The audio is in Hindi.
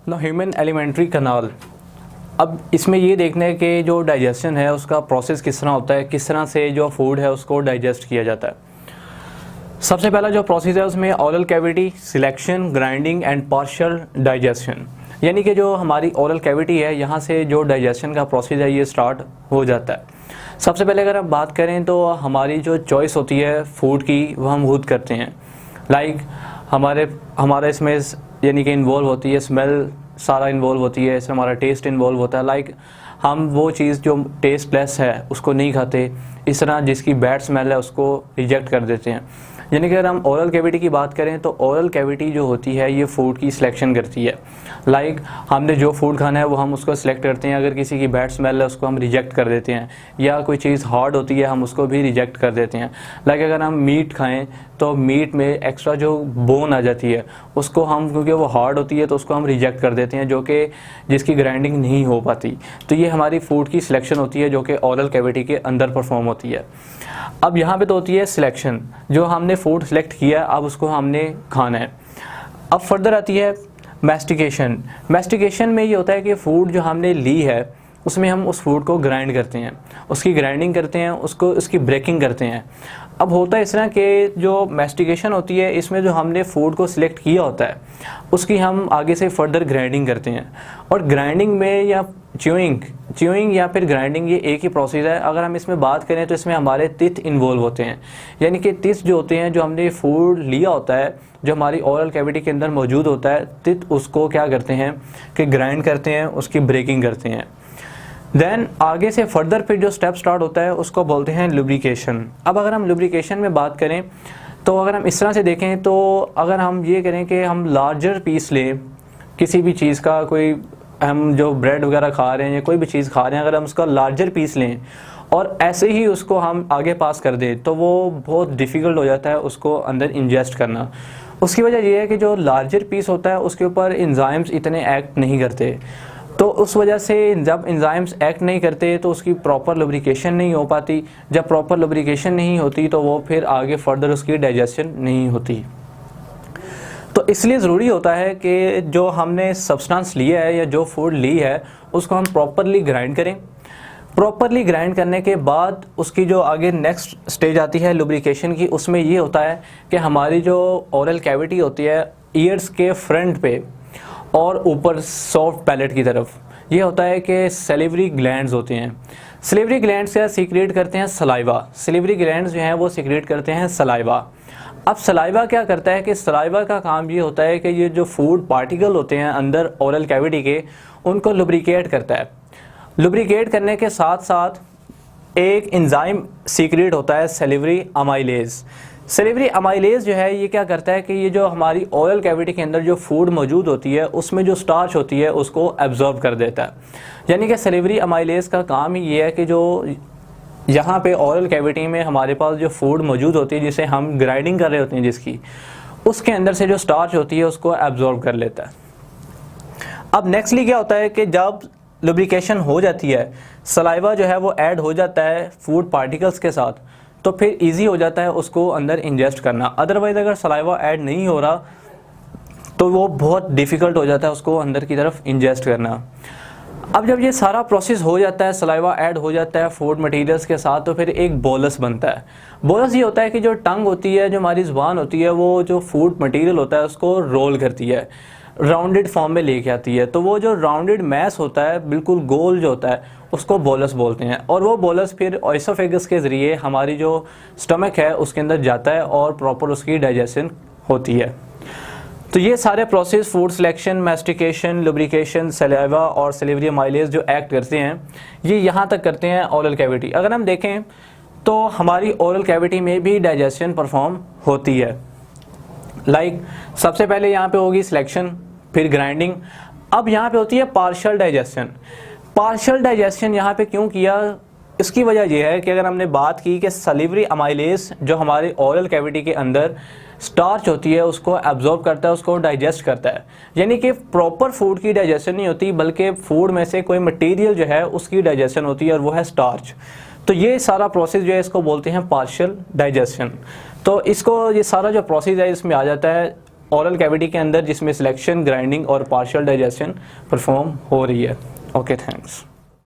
The human alimentary canal. अब इसमें ये देखने के जो डाइजेशन है उसका प्रोसेस किस तरह होता है, किस तरह से जो फूड है उसको डाइजेस्ट किया जाता है। सबसे पहला जो प्रोसेस है उसमें oral cavity, selection, grinding and partial digestion, यानी कि जो हमारी ओरल कैविटी है यहाँ से जो डाइजेशन का प्रोसेस है ये स्टार्ट हो जाता है। सबसे पहले अगर हम बात करें तो हमारी जो चॉइस होती है फूड की वो हम खुद करते हैं। लाइक हमारे इसमें यानी कि इन्वॉल्व होती है स्मेल, सारा इन्वॉल्व होती है, इसमें हमारा टेस्ट इन्वॉल्व होता है। लाइक हम वो चीज़ जो टेस्टलेस है उसको नहीं खाते, इस तरह जिसकी बैड स्मेल है उसको रिजेक्ट कर देते हैं। यानी कि अगर हम ओरल कैविटी की बात करें तो ओरल कैविटी जो होती है ये फूड की सिलेक्शन करती है। लाइक हमने जो फूड खाना है वो हम उसको सिलेक्ट करते हैं, अगर किसी की बैड स्मेल है उसको हम रिजेक्ट कर देते हैं, या कोई चीज़ हार्ड होती है हम उसको भी रिजेक्ट कर देते हैं। लाइक अगर हम मीट खाएं तो मीट में एक्स्ट्रा जो बोन आ जाती है उसको हम, क्योंकि वो हार्ड होती है तो उसको हम रिजेक्ट कर देते हैं, जो कि जिसकी ग्राइंडिंग नहीं हो पाती। तो ये हमारी फूड की सिलेक्शन होती है जो कि ओरल कैविटी के अंदर परफॉर्म होती है। अब यहाँ पे तो होती है सिलेक्शन, जो हमने फूड सेलेक्ट किया अब उसको हमने खाना है। अब फर्दर आती है मैस्टिकेशन। मैस्टिकेशन में ये होता है कि फ़ूड जो हमने ली है उसमें हम उस फूड को ग्राइंड करते हैं, उसकी ग्राइंडिंग करते हैं, उसकी ब्रेकिंग करते हैं। अब होता है इस तरह कि जो मैस्टिकेशन होती है इसमें जो हमने फूड को सिलेक्ट किया होता है उसकी हम आगे से फर्दर ग्राइंडिंग करते हैं। और ग्राइंडिंग में या च्यूइंग या फिर ग्राइंडिंग ये एक ही प्रोसेस है। अगर हम इसमें बात करें तो इसमें हमारे टीथ इन्वॉल्व होते हैं, यानी कि टीथ जो होते हैं, जो हमने फूड लिया होता है, जो हमारी ओरल कैविटी के अंदर मौजूद होता है, टीथ उसको क्या करते हैं कि ग्राइंड करते हैं, उसकी ब्रेकिंग करते हैं। देन आगे से फर्दर फिर जो स्टेप स्टार्ट होता है उसको बोलते हैं लुब्रिकेशन। अब अगर हम लुब्रिकेशन में बात करें तो अगर हम इस तरह से देखें तो अगर हम ये करें कि हम लार्जर पीस लें किसी भी चीज़ का, कोई हम जो ब्रेड वगैरह खा रहे हैं या कोई भी चीज़ खा रहे हैं, अगर हम उसका लार्जर पीस लें और ऐसे ही उसको हम आगे पास कर दें तो वो बहुत डिफ़िकल्ट हो जाता है उसको अंदर इंजेस्ट करना। उसकी वजह यह है कि जो लार्जर पीस होता है उसके ऊपर एंजाइम्स इतने एक्ट नहीं करते, तो उस वजह से जब एंजाइम्स एक्ट नहीं करते तो उसकी प्रॉपर लुब्रिकेशन नहीं हो पाती। जब प्रॉपर लुब्रिकेशन नहीं होती तो वो फिर आगे फर्दर उसकी डाइजेशन नहीं होती। तो इसलिए ज़रूरी होता है कि जो हमने सब्सटेंस लिया है या जो फूड ली है उसको हम प्रॉपरली ग्राइंड करें। प्रॉपरली ग्राइंड करने के बाद उसकी जो आगे नेक्स्ट स्टेज आती है लुब्रिकेशन की, उसमें ये होता है कि हमारी जो ओरल कैविटी होती है ईयर्स के फ्रंट पे और ऊपर सॉफ्ट पैलेट की तरफ, ये होता है कि सेलिवरी ग्लैंड्स होते हैं। सेलिवरी ग्लैंड्स क्या सीक्रेट करते हैं? सलाइवा। सेलिवरी ग्लैंड्स जो हैं वो सीक्रेट करते हैं सलाइवा। अब सलाइवा क्या करता है कि सलाइवा का काम ये होता है कि ये जो फूड पार्टिकल होते हैं अंदर ओरल कैविटी के, उनको लुब्रिकेट करता है। लुब्रिकेट करने के साथ साथ एक एंजाइम सीक्रेट होता है सेलिवरी अमाइलेज। सेलिवरी अमाइलेज जो है ये क्या करता है कि ये जो हमारी ओरल कैविटी के अंदर जो फूड मौजूद होती है उसमें जो स्टार्च होती है उसको एब्जॉर्ब कर देता है। यानी कि सेलिवरी अमाइलेज का काम ही ये है कि जो यहाँ पे ओरल कैविटी में हमारे पास जो फूड मौजूद होती है जिसे हम ग्राइंडिंग कर रहे होते हैं जिसकी, उसके अंदर से जो स्टार्च होती है उसको एब्जॉर्ब कर लेता है। अब नेक्स्टली क्या होता है कि जब लुब्रिकेशन हो जाती है, सलाइवा जो है वो ऐड हो जाता है फूड पार्टिकल्स के साथ, तो फिर इजी हो जाता है उसको अंदर इंजेस्ट करना। अदरवाइज़ अगर सलाइवा ऐड नहीं हो रहा तो वो बहुत डिफ़िकल्ट हो जाता है उसको अंदर की तरफ इंजेस्ट करना। अब जब ये सारा प्रोसेस हो जाता है, सलाइवा ऐड हो जाता है फूड मटेरियल्स के साथ, तो फिर एक बोलस बनता है। बोलस ये होता है कि जो टंग होती है, जो हमारी ज़ुबान होती है, वो जो फूड मटेरियल होता है उसको रोल करती है, राउंडेड फॉर्म में लेके आती है। तो वो जो राउंडेड मैस होता है, बिल्कुल गोल जो होता है, उसको बोलस बोलते हैं। और वो बोलस फिर ओएसोफेगस के ज़रिए हमारी जो स्टमक है उसके अंदर जाता है और प्रॉपर उसकी डाइजेशन होती है। तो ये सारे process food selection, mastication, lubrication, saliva और सेलिवरी अमाइलेज जो एक्ट करते हैं ये यहाँ तक करते हैं ओरल कैविटी। अगर हम देखें तो हमारी ओरल कैविटी में भी डाइजेशन परफॉर्म होती है। लाइक सबसे पहले यहाँ पे होगी सिलेक्शन, फिर ग्राइंडिंग। अब यहाँ पे होती है पार्शियल डाइजेशन। पार्शियल डाइजेशन यहाँ पे क्यों किया? इसकी वजह यह है कि अगर हमने बात की कि सेलिवरी अमाइलेज जो हमारे ओरल कैविटी के अंदर स्टार्च होती है उसको एब्जॉर्ब करता है, उसको डाइजेस्ट करता है। यानी कि प्रॉपर फूड की डाइजेशन नहीं होती बल्कि फूड में से कोई मटेरियल जो है उसकी डाइजेशन होती है और वो है स्टार्च। तो ये सारा प्रोसेस जो है इसको बोलते हैं पार्शियल डाइजेशन। तो इसको ये सारा जो प्रोसेस है इसमें आ जाता है ओरल कैविटी के अंदर, जिसमें सिलेक्शन, ग्राइंडिंग और पार्शियल डाइजेशन परफॉर्म हो रही है। Okay, thanks.